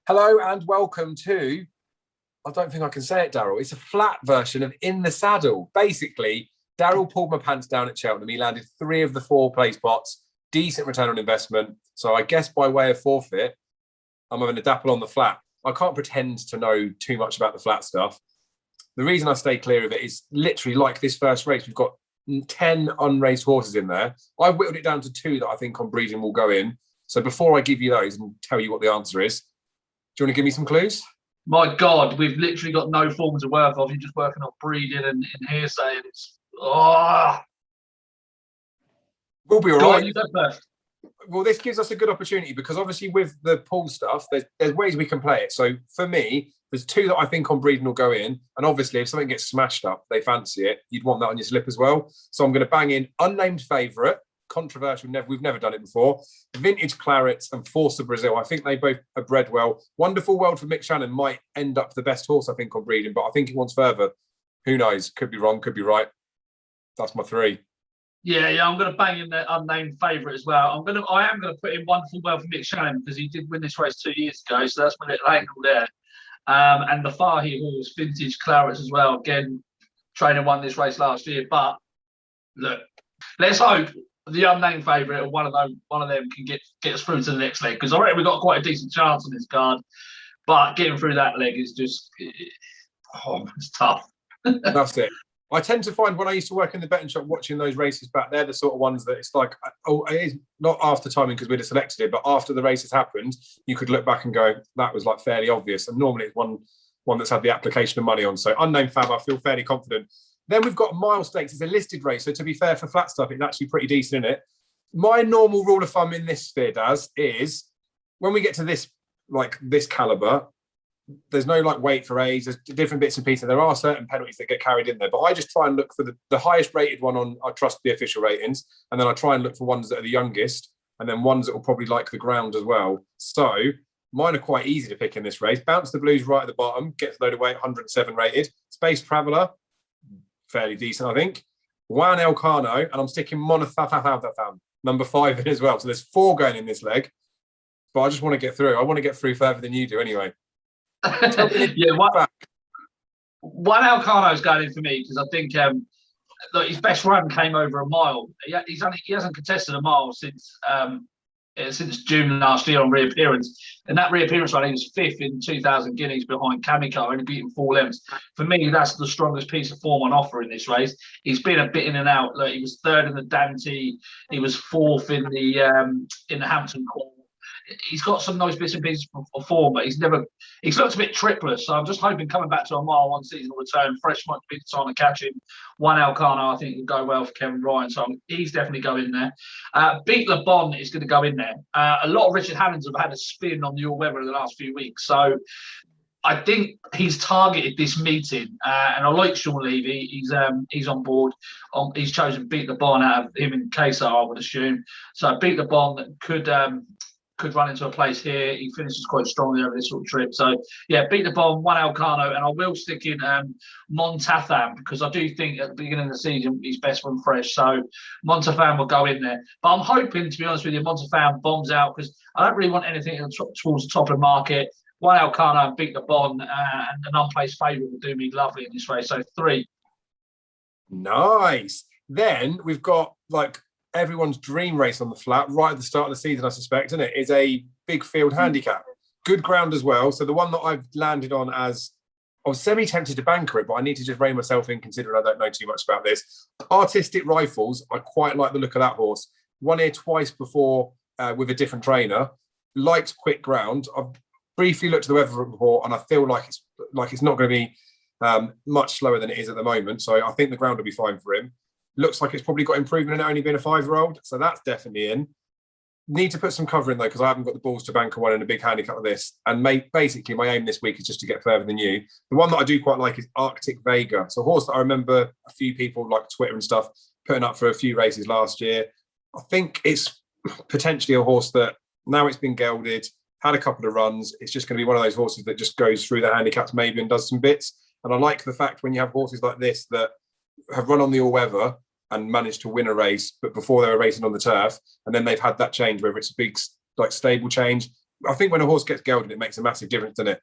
Hello and welcome to, I don't think I can say it, Daryl. It's a flat version of In the Saddle. Basically, Daryl pulled my pants down at Cheltenham. He landed 3 of the 4 place pots, decent return on investment. So I guess by way of forfeit, I'm having a dapple on the flat. I can't pretend to know too much about the flat stuff. The reason I stay clear of it is literally like this first race, we've got 10 unraced horses in there. I've whittled it down to 2 that I think on breeding will go in. So before I give you those and tell you what the answer is, do you want to give me some clues? My God, we've literally got no form to work off. You're just working on breeding and hearsay. We'll be all Go right. on, you go first. Well, this gives us a good opportunity because obviously with the pool stuff, there's ways we can play it. So for me, there's 2 that I think on breeding will go in. And obviously if something gets smashed up, they fancy it, you'd want that on your slip as well. So I'm going to bang in unnamed favourite, controversial, we've never done it before, Vintage Clarets and Force of Brazil. I think they both are bred well. Wonderful World for Mick Shannon might end up the best horse, I think, on breeding, but I think it wants further. Who knows? Could be wrong, could be right. That's my 3. Yeah, I'm going to bang in the unnamed favourite as well. I am going to put in Wonderful Well for Mick Shannon because he did win this race 2 years ago, so that's my little angle there. And the Fahey horse, Vintage Clarets as well. Again, trainer won this race last year, but look, let's hope the unnamed favourite or one of them can get us through to the next leg, because I reckon we've got quite a decent chance on this card, but getting through that leg is just it's tough. That's it. I tend to find when I used to work in the betting shop watching those races back, they're the sort of ones that it's like, oh, it is not after timing because we'd have selected it, but after the race has happened, you could look back and go, that was like fairly obvious. And normally it's one that's had the application of money on. So unnamed fab, I feel fairly confident. Then we've got Mile Stakes. It's a listed race. So to be fair, for flat stuff, it's actually pretty decent, isn't it? My normal rule of thumb in this sphere, Daz, is when we get to this, like this caliber, there's no like wait for age. There's different bits and pieces. There are certain penalties that get carried in there, but I just try and look for the highest rated one on, I trust the official ratings. And then I try and look for ones that are the youngest and then ones that will probably like the ground as well. So mine are quite easy to pick in this race. Bounce the Blues right at the bottom, gets a load of weight, 107 rated. Space Traveller, fairly decent, I think. Juan Elcano, and I'm sticking Monofafafafam, number 5 in as well. So there's 4 going in this leg, but I just want to get through. I want to get through further than you do anyway. Yeah, Juan Elcano's going in for me because I think look, his best run came over a mile. He hasn't contested a mile since June last year on reappearance. And that reappearance run, he was 5th in 2,000 guineas behind Cammidge, only beating 4 lengths. For me, that's the strongest piece of form on offer in this race. He's been a bit in and out. Look, he was 3rd in the Dante. He was 4th in the Hampton Call. He's got some nice bits and pieces of form, but he's looked a bit tripless. So I'm just hoping coming back to a mile 1 seasonal return, fresh might be the time to catch him. Juan Elcano, I think, will go well for Kevin Ryan. So he's definitely going there. Beat Le Bon is going to go in there. A lot of Richard Havens have had a spin on the all-weather in the last few weeks. So I think he's targeted this meeting, and I like Sean Levy. He's on board. He's chosen Beat Le Bon out of him and Kesar, I would assume. So Beat Le Bon could run into a place here. He finishes quite strongly over this sort of trip. So, yeah, Beat the Bomb, Juan Elcano, and I will stick in Montatham because I do think at the beginning of the season he's best when fresh. So, Montatham will go in there. But I'm hoping, to be honest with you, Montatham bombs out because I don't really want anything towards the top of the market. Juan Elcano and Beat the Bomb and an unplaced favourite will do me lovely in this race. So, 3. Nice. Then we've got like everyone's dream race on the flat right at the start of the season, I suspect, isn't it? Is a big field handicap. Good ground as well. So the one that I've landed on as, I was semi-tempted to banker it, but I need to just rein myself in considering I don't know too much about this. Artistic Rifles, I quite like the look of that horse. Won here twice before with a different trainer. Likes quick ground. I've briefly looked at the weather report and I feel like it's not going to be much slower than it is at the moment. So I think the ground will be fine for him. Looks like it's probably got improvement in it only being a 5-year-old. So that's definitely in. Need to put some cover in though, because I haven't got the balls to banker one in a big handicap like this. And basically my aim this week is just to get further than you. The one that I do quite like is Arctic Vega. It's a horse that I remember a few people like Twitter and stuff putting up for a few races last year. I think it's potentially a horse that now it's been gelded, had a couple of runs. It's just going to be one of those horses that just goes through the handicaps maybe and does some bits. And I like the fact when you have horses like this that have run on the all-weather and managed to win a race, but before they were racing on the turf, and then they've had that change, whether it's a big like stable change, I think when a horse gets gelded, it makes a massive difference, doesn't it?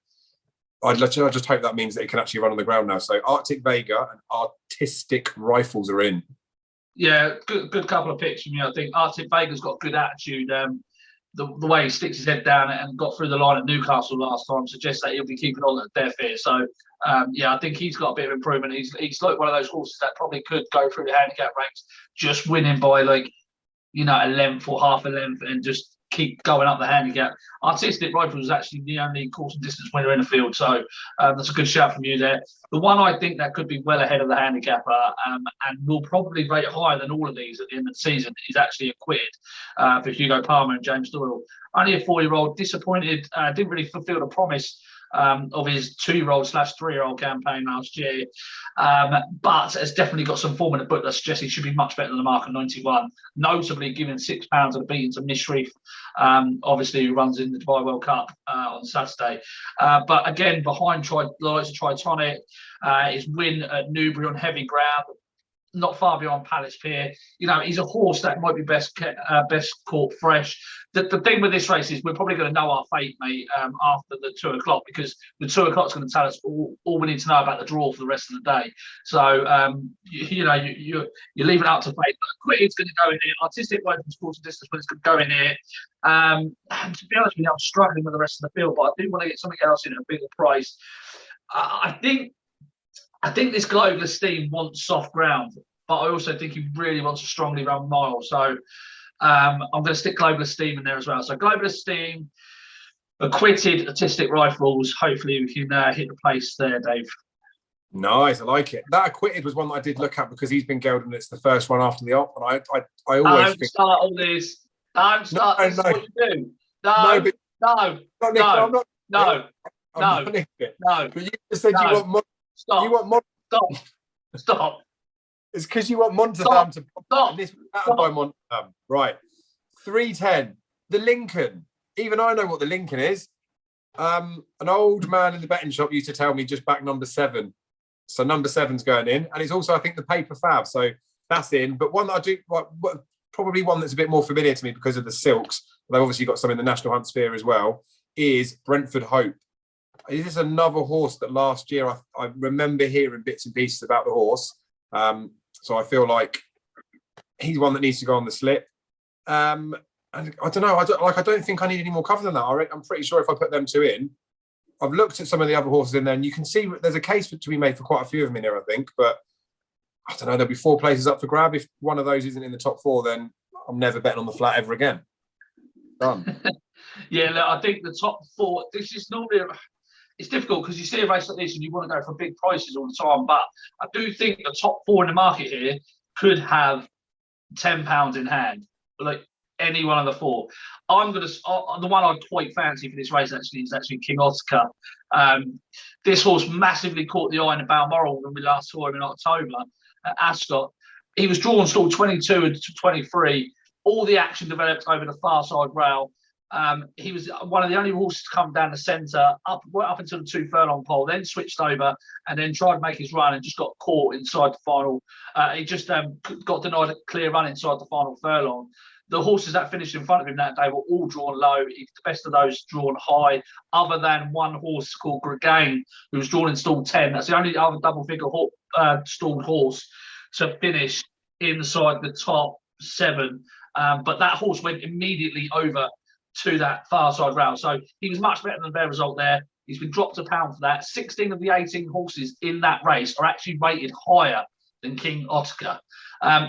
I just hope that means that it can actually run on the ground now. So Arctic Vega and Artistic Rifles are in. Yeah, good couple of picks from you. I think Arctic Vega's got good attitude. The way he sticks his head down and got through the line at Newcastle last time suggests that he'll be keeping on at deaf ear. So, I think he's got a bit of improvement. He's like one of those horses that probably could go through the handicap ranks, just winning by a length or half a length and just keep going up the handicap. Artistic Rifle was actually the only course and distance winner in the field, so that's a good shout from you there. The one I think that could be well ahead of the handicapper and will probably rate higher than all of these at the end of the season is actually Acquitted for Hugo Palmer and James Doyle. Only a 4-year-old, disappointed, didn't really fulfil the promise of his 2-year-old / 3-year-old campaign last year, but has definitely got some form in the book that suggests he should be much better than the mark of 91, notably giving £6 of the beating to Mishreef, obviously who runs in the Dubai World Cup on Saturday. But again, behind Tritonic, his win at Newbury on heavy ground, not far beyond Palace Pier. He's a horse that might be best caught fresh. The thing with this race is we're probably going to know our fate, mate, after the 2 o'clock, because the 2 o'clock is going to tell us all we need to know about the draw for the rest of the day. So, you're leaving it up to fate. But Quitted's going to go in here. Artistic Rifle Sports and Distance Winners could go in here. And to be honest with you, I'm struggling with the rest of the field, but I do want to get something else in at a bigger price. I think this Global Esteem wants soft ground, but I also think he really wants a strongly run mile. So I'm going to stick Global Esteem in there as well. So Global Esteem, Acquitted, Artistic Rifles. Hopefully we can hit the place there, Dave. Nice, I like it. That Acquitted was one that I did look at because he's been gelded and it's the first one after the op. And I always think... start all this. Don't start. No, this is what you do. No. But you just said you want... Stop. You want Stop. It's because you want Montazam to stop. And this was by Montazam. Right. 310. The Lincoln. Even I know what the Lincoln is. An old man in the betting shop used to tell me just back number 7. So number 7's going in. And it's also, I think, the Paper Fab. So that's in. But one that I do, probably one that's a bit more familiar to me because of the silks. They've obviously got some in the National Hunt Sphere as well, is Brentford Hope. Is this another horse that last year I remember hearing bits and pieces about the horse? So I feel like he's one that needs to go on the slip. And I don't know. I don't think I need any more cover than that. I'm pretty sure if I put them 2 in, I've looked at some of the other horses in there, and you can see there's a case to be made for quite a few of them in there, I think. But I don't know. There'll be 4 places up for grab. If one of those isn't in the top 4, then I'm never betting on the flat ever again. Done. Yeah, look, I think the top 4. This is normally. It's difficult because you see a race like this and you want to go for big prices all the time. But I do think the top 4 in the market here could have £10 in hand, like any one of the 4. The one I'd quite fancy for this race is King Oscar. This horse massively caught the eye in the Balmoral when we last saw him in October at Ascot. He was drawn stall 22 and 23. All the action developed over the far side rail. He was one of the only horses to come down the centre up until the 2 furlong pole, then switched over and then tried to make his run and just got caught inside the final. He just got denied a clear run inside the final furlong. The horses that finished in front of him that day were all drawn low. The best of those drawn high, other than one horse called Gregain, who was drawn in stall 10. That's the only other double-figure stalled horse to finish inside the top 7. But that horse went immediately over to that far side rail. So he was much better than their result there. He's been dropped £1 for that. 16 of the 18 horses in that race are actually rated higher than King Oscar.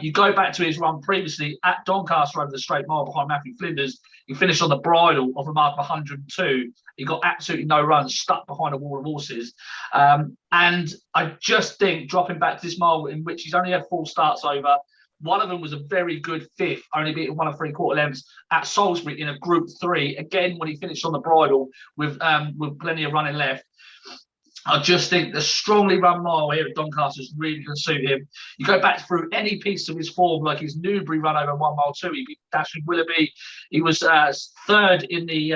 You go back to his run previously at Doncaster over the straight mile behind Matthew Flinders. He finished on the bridle of a mark of 102. He got absolutely no runs, stuck behind a wall of horses. And I just think dropping back to this mile in which he's only had 4 starts over, one of them was a very good 5th, only beating 1 3/4 lengths at Salisbury in a Group 3. Again, when he finished on the bridle with plenty of running left. I just think the strongly run mile here at Doncaster is really going to suit him. You go back through any piece of his form, like his Newbury run over 1 mile 2. He beat Dashing Willoughby. He was 3rd in the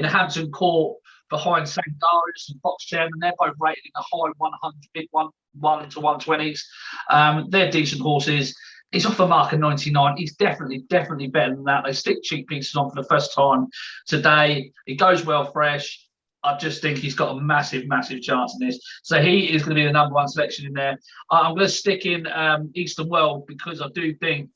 Hampton Court behind St. Darius and Fox Chairman. They're both rated in the high 100, 1 to 120s. They're decent horses. He's off the mark of 99. He's definitely better than that. They stick cheek pieces on for the first time today. He goes well fresh. I just think he's got a massive chance in this. So he is going to be the number one selection in there. I'm going to stick in Eastern World because I do think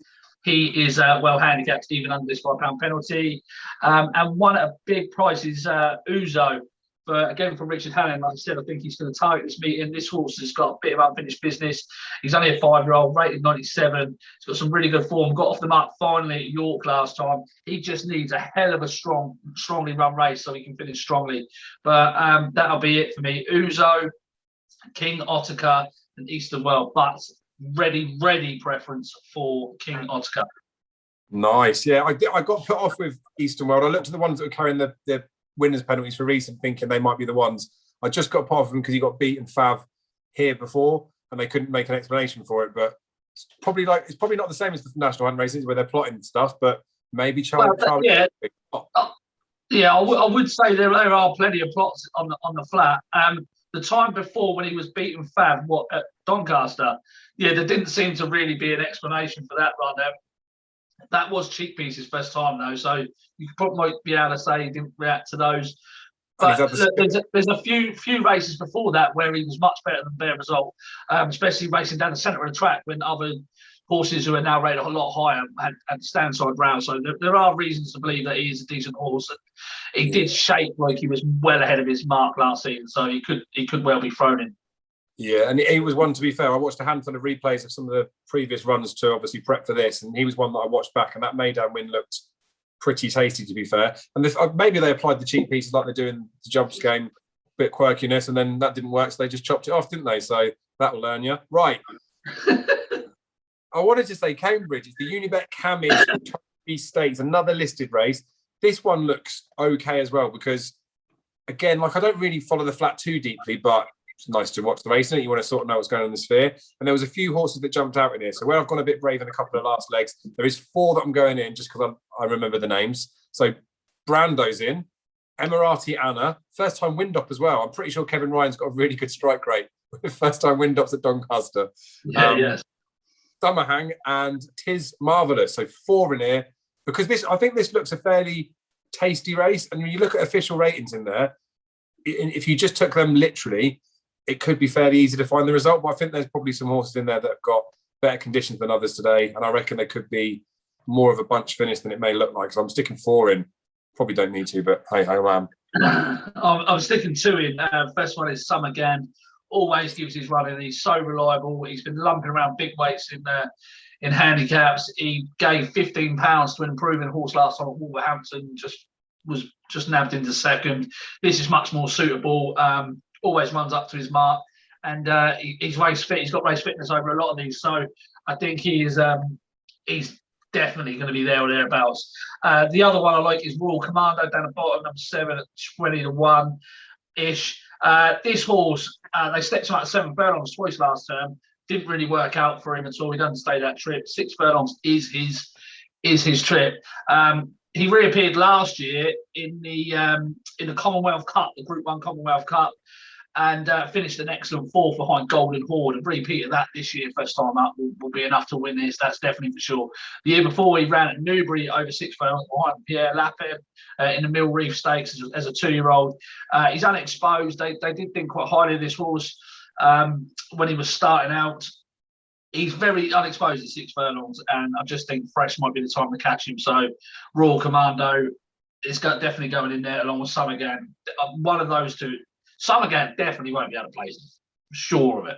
he is well handicapped even under this £5 penalty. And one at a big price is Uzo. But again, for Richard Hannon, like I said, I think he's going to target this meeting. This horse has got a bit of unfinished business. He's only a 5-year-old, rated 97. He's got some really good form. Got off the mark finally at York last time. He just needs a hell of a strongly run race so he can finish strongly. But that'll be it for me. Uzo, King Otaka, and Eastern World. But ready preference for King Otaka. Nice. Yeah, I got put off with Eastern World. I looked at the ones that were carrying the winners' penalties for recent, thinking they might be the ones. I just got put off them because he got beaten Fav here before, and they couldn't make an explanation for it. But it's probably not the same as the national hunt races where they're plotting stuff, but maybe Charlie. Yeah, I would say there are plenty of plots on the flat. The time before when he was beating Fav, at Doncaster, there didn't seem to really be an explanation for that run. That was cheek pieces first time though, so you could probably be able to say he didn't react to those. But look, there's a few races before that where he was much better than Bear Result, especially racing down the centre of the track when other horses who are now rated a lot higher had stand side round. So there are reasons to believe that he is a decent horse. And he did shape like he was well ahead of his mark last season, so he could well be thrown in. Yeah, and he was one, to be fair, I watched a handful of replays of some of the previous runs to obviously prep for this, and he was one that I watched back, and that Maiden win looked pretty tasty, to be fair. And maybe they applied the cheek pieces like they do in the jumps game, bit quirkiness, and then that didn't work, so they just chopped it off, didn't they? So that'll learn you. Right. I wanted to say Cambridge. It's the Unibet Cammidge Stakes, another listed race. This one looks okay as well because, again, I don't really follow the flat too deeply, but it's nice to watch the race, isn't it? You want to sort of know what's going on in the Sphere. And there was a few horses that jumped out in here. So where I've gone a bit brave in a couple of last legs, there is 4 that I'm going in just because I remember the names. So Brando's in, Emirati Anna, first time Windop as well. I'm pretty sure Kevin Ryan's got a really good strike rate with first time Windops at Doncaster. Yes. Summerhang and Tis Marvellous. So 4 in here because I think this looks a fairly tasty race. And when you look at official ratings in there, if you just took them literally, it could be fairly easy to find the result, but I think there's probably some horses in there that have got better conditions than others today, and I reckon there could be more of a bunch finish than it may look like. So I'm sticking 4 in. Probably don't need to, but hey, I am. I'm sticking 2 in. First one is Summer Gan. Always gives his run in. He's so reliable. He's been lumping around big weights in handicaps. He gave £15 to an improving horse last time at Wolverhampton. Was nabbed into second. This is much more suitable. Always runs up to his mark, and he's race fit. He's got race fitness over a lot of these, so I think he's definitely going to be there or thereabouts. The other one I like is Royal Commando down the bottom, number 7 at 20 to 1 ish. This horse, they stepped him out 7 furlongs twice last term. Didn't really work out for him at all. He doesn't stay that trip. 6 furlongs is his trip. He reappeared last year in the Commonwealth Cup, the Group 1 Commonwealth Cup, and finished an excellent 4th behind Golden Horde. And repeat of that this year, first time up, will be enough to win this. That's definitely for sure. The year before, he ran at Newbury over 6 furlongs behind Pierre Lapin in the Mill Reef Stakes as a 2-year-old. He's unexposed. They did think quite highly of this horse when he was starting out. He's very unexposed at 6 furlongs, and I just think fresh might be the time to catch him. So Royal Commando is definitely going in there along with Summergan. One of those two. Summergan definitely won't be able to place him. I'm sure of it.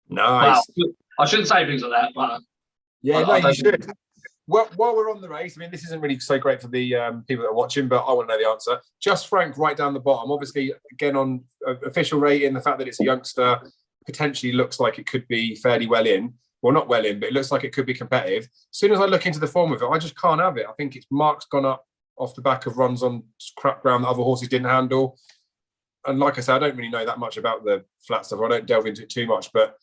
Nice. Well, I shouldn't say things like that, but you should. Well, while we're on the race, I mean, this isn't really so great for the people that are watching, but I want to know the answer. Just Frank right down the bottom. Obviously, again, on official rating, the fact that it's a youngster potentially looks like it could be fairly well in. Well, not well in, but it looks like it could be competitive. As soon as I look into the form of it, I just can't have it. I think its mark's gone up off the back of runs on crap ground that other horses didn't handle. And like I said, I don't really know that much about the flat stuff. I don't delve into it too much, but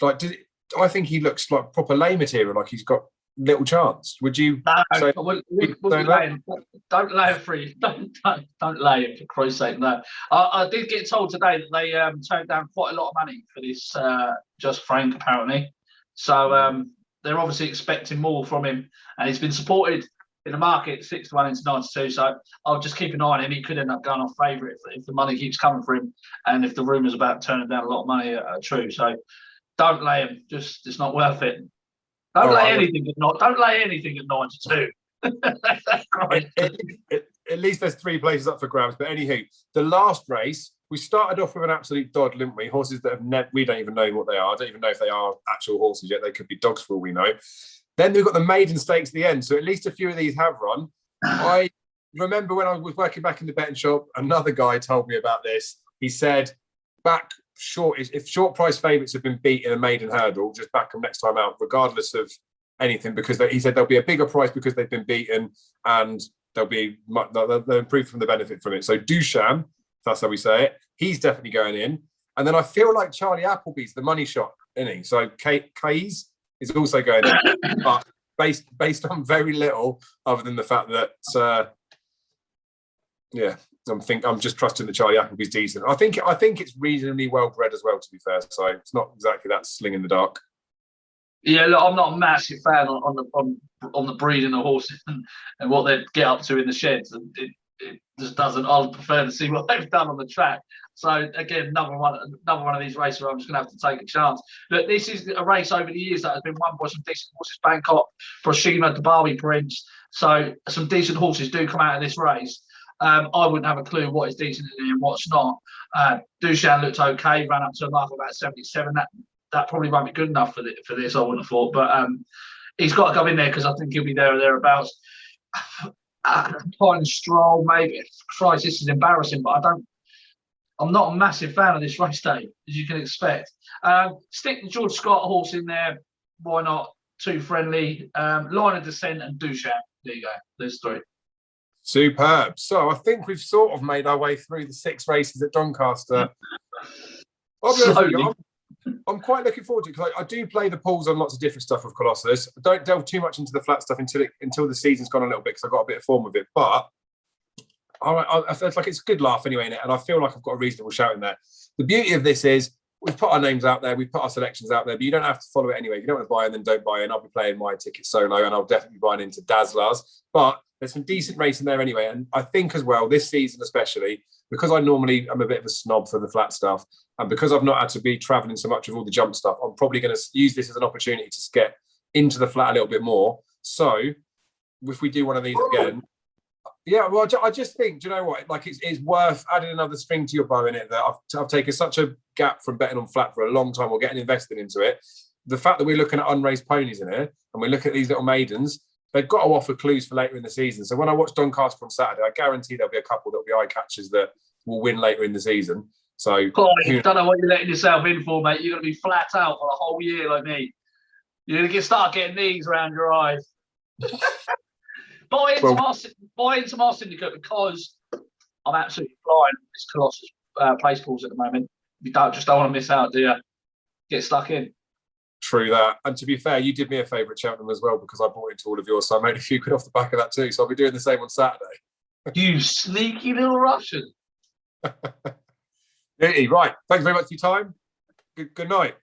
I think he looks like proper lay material, like he's got little chance. Would you say? We'll don't lay it free. Don't lay it, for Christ's sake. No. I did get told today that they turned down quite a lot of money for this Just Frank, apparently. So they're obviously expecting more from him, and he's been supported in the market 6-1 into 92. So I'll just keep an eye on him. He could end up going off favourite if the money keeps coming for him, and if the rumours about turning down a lot of money are true. So don't lay him. Just it's not worth it. Don't lay anything at 92. At least there's 3 places up for grabs. But anywho, the last race, we started off with an absolute dod, didn't we? Horses that have we don't even know what they are. I don't even know if they are actual horses yet. They could be dogs for all we know. Then we've got the maiden stakes at the end. So at least a few of these have run. I remember when I was working back in the betting shop, another guy told me about this. He said, if short price favourites have been beat in a maiden hurdle, just back them next time out, regardless of anything, because he said there'll be a bigger price because they've been beaten, and they'll improve from the benefit from it. So Duchamp, if that's how we say it, he's definitely going in. And then I feel like Charlie Appleby's the money shot, isn't he? So Kays is also going in, but based on very little other than the fact that I'm just trusting that Charlie Appleby's decent. I think it's reasonably well bred as well, to be fair. So it's not exactly that sling in the dark. Yeah, look, I'm not a massive fan on the breeding of horses and what they get up to in the sheds. It just doesn't. I'd prefer to see what they've done on the track. So again, another one of these races where I'm just going to have to take a chance. Look, this is a race over the years that has been won by some decent horses: Bangkok, Proshima, the Barbie Prince. So some decent horses do come out of this race. I wouldn't have a clue what is decent and what's not. Duchamp looked okay, ran up to a mark of about 77. That probably won't be good enough for this, I wouldn't have thought. But he's got to go in there because I think he'll be there or thereabouts. Pine Stroll, maybe. Christ, this is embarrassing, but I'm not a massive fan of this race day, as you can expect. Stick the George Scott horse in there. Why not? Too friendly. Line of Descent and Duchamp. There you go. There's 3. Superb. So I think we've sort of made our way through the 6 races at Doncaster. I'm quite looking forward to it because I do play the pools on lots of different stuff with Colossus. I don't delve too much into the flat stuff until the season's gone a little bit because I've got a bit of form with it. But I feel like it's a good laugh anyway, and I feel like I've got a reasonable shout in there. The beauty of this is we've put our names out there, we've put our selections out there, but you don't have to follow it anyway. If you don't want to buy in, then don't buy in. I'll be playing my ticket solo, and I'll definitely be buying into Dazzlers. But there's some decent racing there anyway. And I think as well, this season especially, because I'm a bit of a snob for the flat stuff, and because I've not had to be travelling so much of all the jump stuff, I'm probably going to use this as an opportunity to get into the flat a little bit more. So if we do one of these again, well, I just think, do you know what? Like it's worth adding another string to your bow in it. That I've taken such a gap from betting on flat for a long time or getting invested into it. The fact that we're looking at unraced ponies in here and we're looking at these little maidens, they've got to offer clues for later in the season. So when I watch Doncaster on Saturday, I guarantee there'll be a couple that'll be eye catchers that will win later in the season. So I don't know what you're letting yourself in for, mate. You're going to be flat out for a whole year like me. You're going to start getting these around your eyes. Buy into my syndicate because I'm absolutely flying with this Colossus place pools at the moment. You don't want to miss out, do you? Get stuck in. True that. And to be fair, you did me a favour at Cheltenham as well because I bought into all of yours. So I made a few quid off the back of that too. So I'll be doing the same on Saturday. You sneaky little Russian. Right. Thanks very much for your time. Good night.